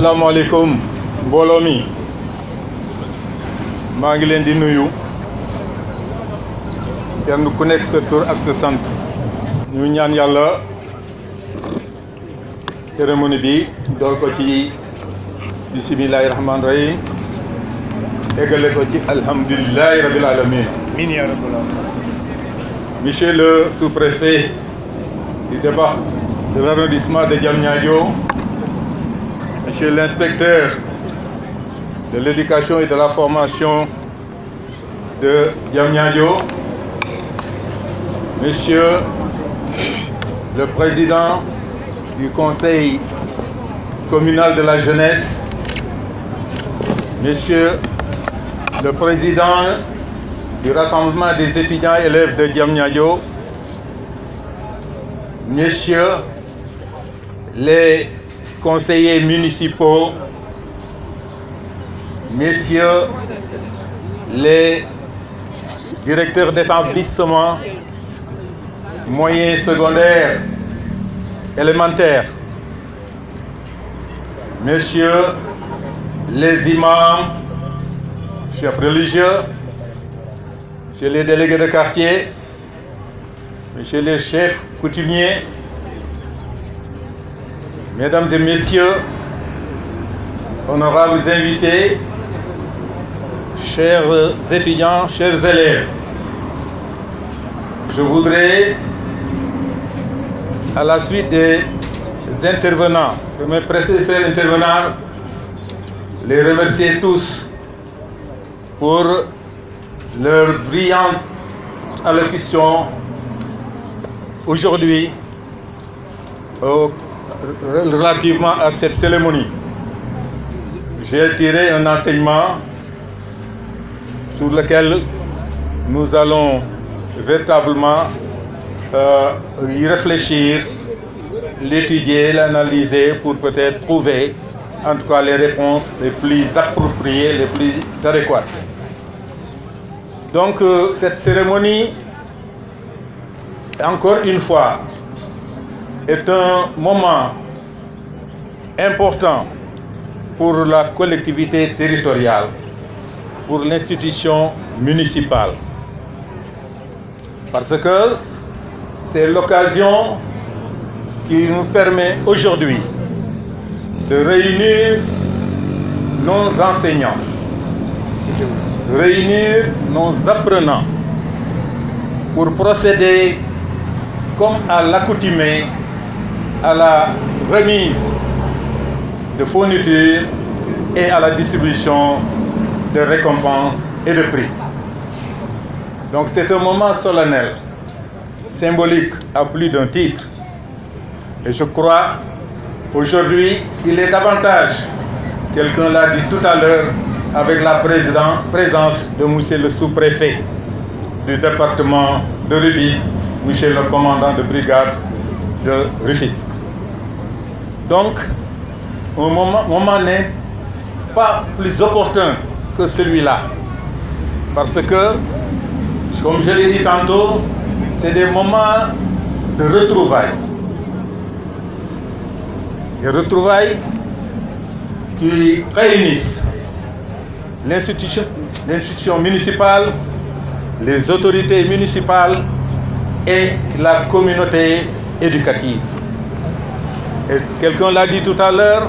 asalaamaaleykum mbooloo mi maa ngi leen di nuyu kenn ku nekk sa tur ak sa sant ñu ñaan yàlla cérémonie bi door ko ci bismillahi rahmaani rahim eggale ko ci alhamdulillahi rabbil alamin. Amiin yaa rabbal alamin. Monsieur le sous-préfet du département de l'arrondissement de Diamniadio, Monsieur l'inspecteur de l'éducation et de la formation de Diamniadio, Monsieur le président du conseil communal de la jeunesse, Monsieur le président du rassemblement des étudiants et élèves de Diamniadio, Messieurs les conseillers municipaux, Messieurs les directeurs d'établissement moyens secondaires élémentaires, Messieurs les imams, chefs religieux, Messieurs les délégués de quartier, Messieurs les chefs coutumiers, Mesdames et Messieurs, honorables invités, chers étudiants, chers élèves, je voudrais, à la suite des intervenants, de mes prédécesseurs intervenants, les remercier tous pour leur brillante allocution aujourd'hui relativement à cette cérémonie. J'ai tiré un enseignement sur lequel nous allons véritablement y réfléchir, l'étudier, l'analyser pour peut-être trouver en tout cas les réponses les plus appropriées, les plus adéquates. Donc cette cérémonie, encore une fois, est un moment important pour la collectivité territoriale, pour l'institution municipale. Parce que c'est l'occasion qui nous permet aujourd'hui de réunir nos enseignants, de réunir nos apprenants pour procéder comme à l'accoutumée à la remise de fournitures et à la distribution de récompenses et de prix. Donc c'est un moment solennel, symbolique à plus d'un titre. Et je crois aujourd'hui il est davantage, quelqu'un l'a dit tout à l'heure, avec la présence de monsieur le sous-préfet du département de Rufisque, monsieur le commandant de brigade de Rufisque. Donc, un moment n'est pas plus opportun que celui-là. Parce que, comme je l'ai dit tantôt, c'est des moments de retrouvailles. Des retrouvailles qui réunissent l'institution municipale, les autorités municipales et la communauté éducative. Et quelqu'un l'a dit tout à l'heure,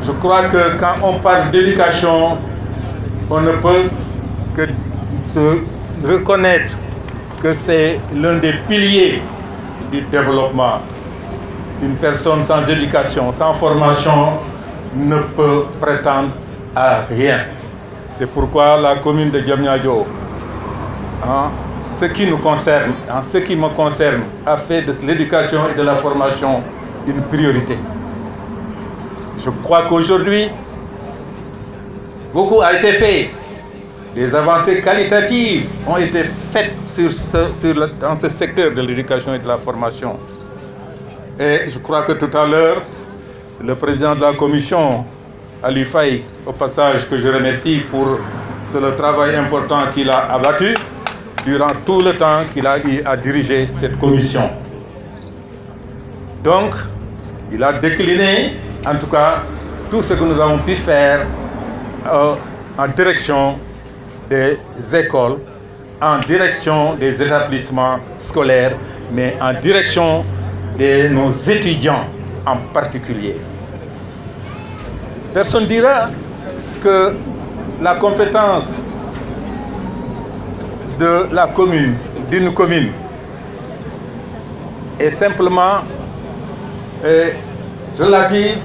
je crois que quand on parle d'éducation, on ne peut que se reconnaître que c'est l'un des piliers du développement. Une personne sans éducation, sans formation, ne peut prétendre à rien. C'est pourquoi la commune de Diamniadio, ce qui nous concerne, en ce qui me concerne, a fait de l'éducation et de la formation une priorité. Je crois qu'aujourd'hui, beaucoup a été fait. Des avancées qualitatives ont été faites dans ce secteur de l'éducation et de la formation. Et je crois que tout à l'heure, le président de la commission, Ali Faye, au passage que je remercie pour le travail important qu'il a abattu durant tout le temps qu'il a eu à diriger cette commission. Donc, il a décliné, en tout cas, tout ce que nous avons pu faire en direction des écoles, en direction des établissements scolaires, mais en direction de nos étudiants en particulier. Personne ne dira que la compétence de la commune, d'une commune, est simplement relative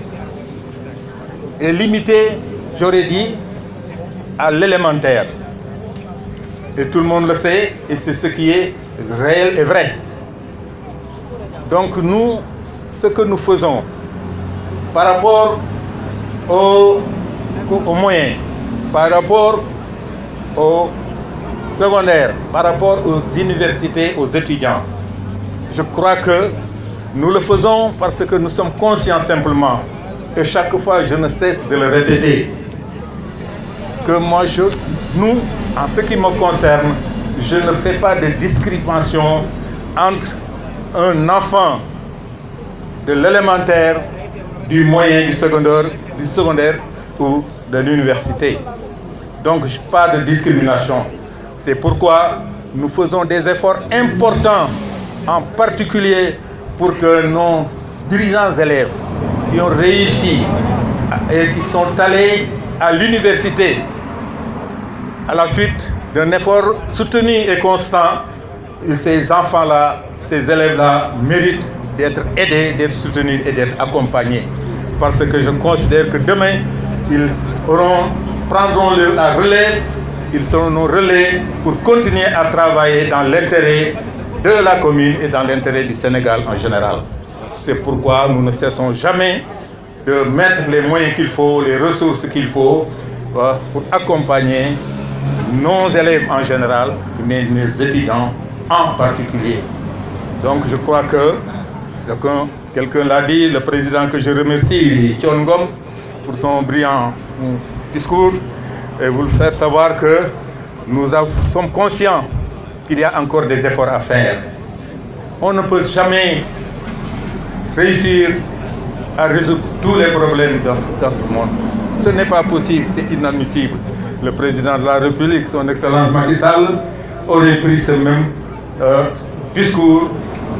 et limitée, j'aurais dit, à l'élémentaire. Et tout le monde le sait, et c'est ce qui est réel et vrai. Donc nous, ce que nous faisons par rapport aux moyens, par rapport aux secondaires, par rapport aux universités, aux étudiants, je crois que nous le faisons parce que nous sommes conscients simplement, et chaque fois je ne cesse de le répéter, que moi, nous, en ce qui me concerne, je ne fais pas de discrimination entre un enfant de l'élémentaire, du moyen, du secondaire ou de l'université. Donc, pas de discrimination. C'est pourquoi nous faisons des efforts importants, en particulier pour que nos brillants élèves qui ont réussi et qui sont allés à l'université, à la suite d'un effort soutenu et constant, ces enfants-là, ces élèves-là méritent d'être aidés, d'être soutenus et d'être accompagnés. Parce que je considère que demain, ils prendront la relève, ils seront nos relais pour continuer à travailler dans l'intérêt de la commune et dans l'intérêt du Sénégal en général. C'est pourquoi nous ne cessons jamais de mettre les moyens qu'il faut, les ressources qu'il faut pour accompagner nos élèves en général, mais nos étudiants en particulier. Donc je crois que, quelqu'un l'a dit, le président que je remercie, Thione Ngom, pour son brillant discours, et vous le faire savoir que nous sommes conscients qu'il y a encore des efforts à faire. On ne peut jamais réussir à résoudre tous les problèmes dans ce monde. Ce n'est pas possible, c'est inadmissible. Le président de la République, son Excellence Macky Sall, aurait pris ce même discours,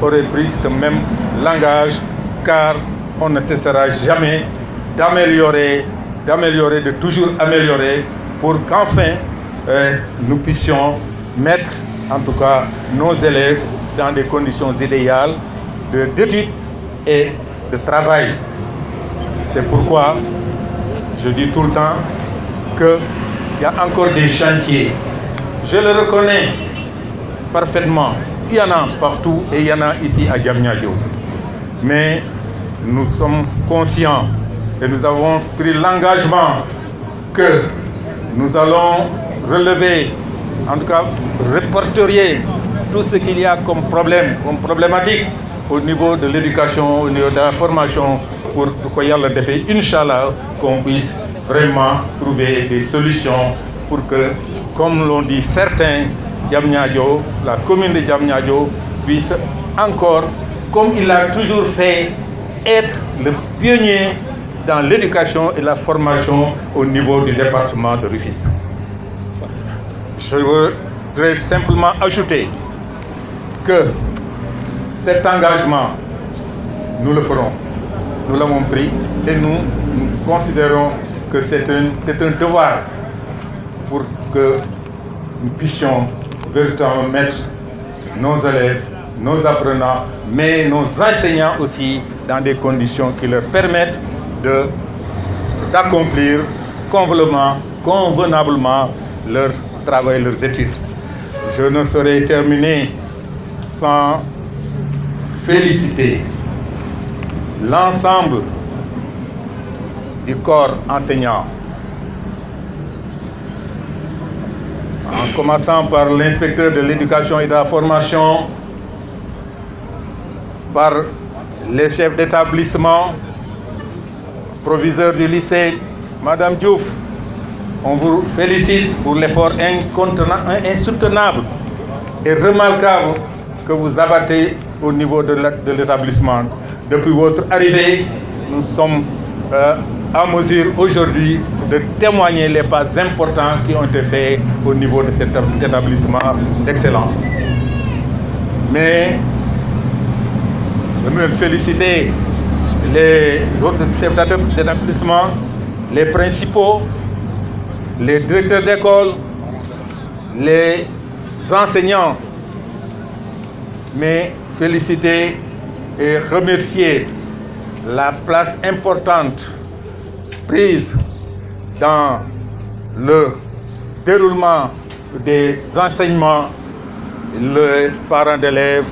aurait pris ce même langage, car on ne cessera jamais d'améliorer, de toujours améliorer, pour qu'enfin nous puissions mettre en tout cas nos élèves dans des conditions idéales d'études et de travail. C'est pourquoi je dis tout le temps qu'il y a encore des chantiers. Je le reconnais parfaitement. Il y en a partout et il y en a ici à Diamniadio. Mais nous sommes conscients et nous avons pris l'engagement que nous allons relever, en tout cas répertorier tout ce qu'il y a comme problème, comme problématique au niveau de l'éducation, au niveau de la formation, pour que Yalla défait, Inch'Allah, qu'on puisse vraiment trouver des solutions pour que, comme l'ont dit certains, Diamniadio, la commune de Diamniadio puisse encore, comme il a toujours fait, être le pionnier dans l'éducation et la formation au niveau du département de Rufisque. Je voudrais simplement ajouter que cet engagement, nous le ferons. Nous l'avons pris et nous considérons que c'est un devoir pour que nous puissions véritablement mettre nos élèves, nos apprenants, mais nos enseignants aussi dans des conditions qui leur permettent d'accomplir convenablement leur travail, leurs études. Je ne saurais terminer sans féliciter l'ensemble du corps enseignant, en commençant par l'inspecteur de l'éducation et de la formation, par les chefs d'établissement, proviseur du lycée, Madame Diouf. On vous félicite pour l'effort insoutenable et remarquable que vous abattez au niveau de l'établissement. Depuis votre arrivée, nous sommes en mesure aujourd'hui de témoigner les pas importants qui ont été faits au niveau de cet établissement d'excellence. Mais je veux féliciter les autres chefs d'établissement, les principaux, les directeurs d'école, les enseignants, mais féliciter et remercier la place importante prise dans le déroulement des enseignements, les parents d'élèves,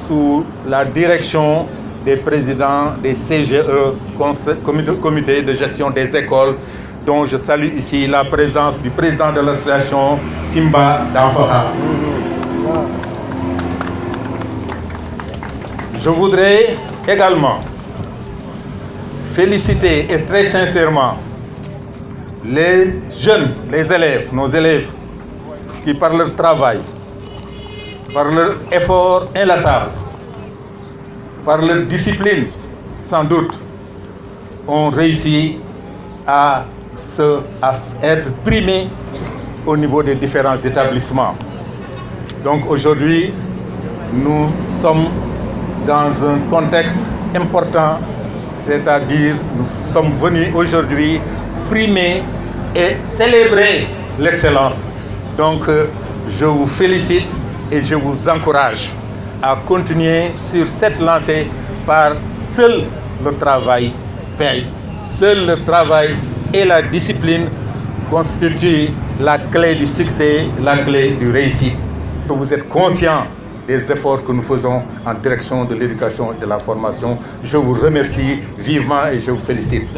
sous la direction des présidents des CGE, comité de gestion des écoles, dont je salue ici la présence du président de l'association Simba d'Amfara. Je voudrais également féliciter et très sincèrement les jeunes, les élèves, nos élèves, qui par leur travail, par leur effort inlassable, par leur discipline, sans doute, ont réussi à être primés au niveau des différents établissements. Donc aujourd'hui, nous sommes dans un contexte important, c'est-à-dire nous sommes venus aujourd'hui primer et célébrer l'excellence. Donc je vous félicite et je vous encourage à continuer sur cette lancée, par seul le travail paye. Seul le travail et la discipline constituent la clé du succès, la clé du réussite. Vous êtes conscient des efforts que nous faisons en direction de l'éducation et de la formation. Je vous remercie vivement et je vous félicite.